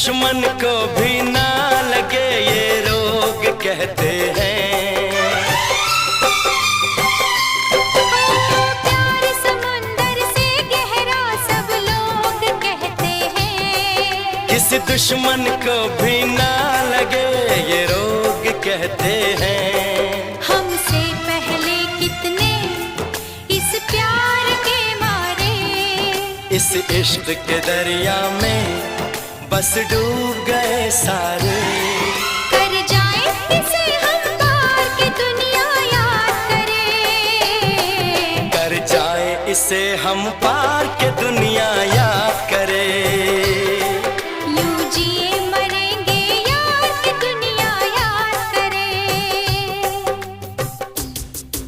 दुश्मन को भी ना लगे ये रोग कहते हैं। प्यार समुंदर से गहरा सब लोग कहते हैं। किसी दुश्मन को भी ना लगे ये रोग कहते हैं। हमसे पहले कितने इस प्यार के मारे, इस इश्क के दरिया में बस डूब गए सारे। कर जाए इसे हम पार के दुनिया याद करे। कर जाए इसे हम पार के दुनिया याद